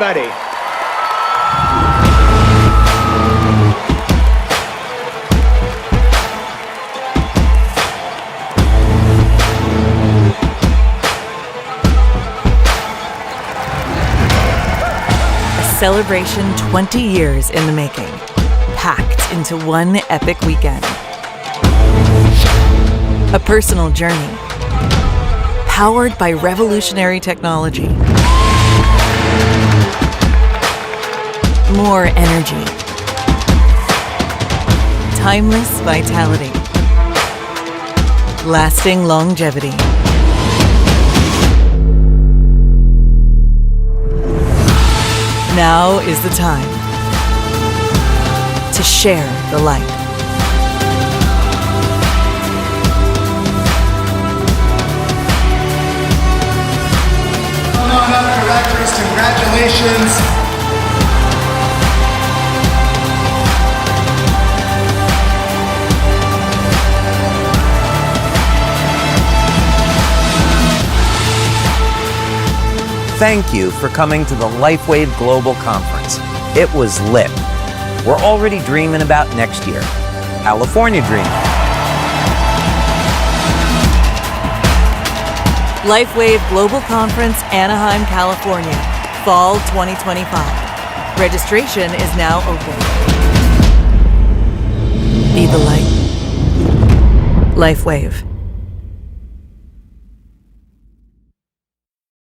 everybody. Celebration 20 years in the making, packed into one epic weekend. A personal journey, powered by revolutionary technology. More energy. Timeless vitality. Lasting longevity. Now is the time to share the light. Come on up, directors, congratulations. Thank you for coming to the LifeWave Global Conference. It was lit. We're already dreaming about next year. California dreaming. LifeWave Global Conference, Anaheim, California, Fall 2025. Registration is now open. Be the light. LifeWave.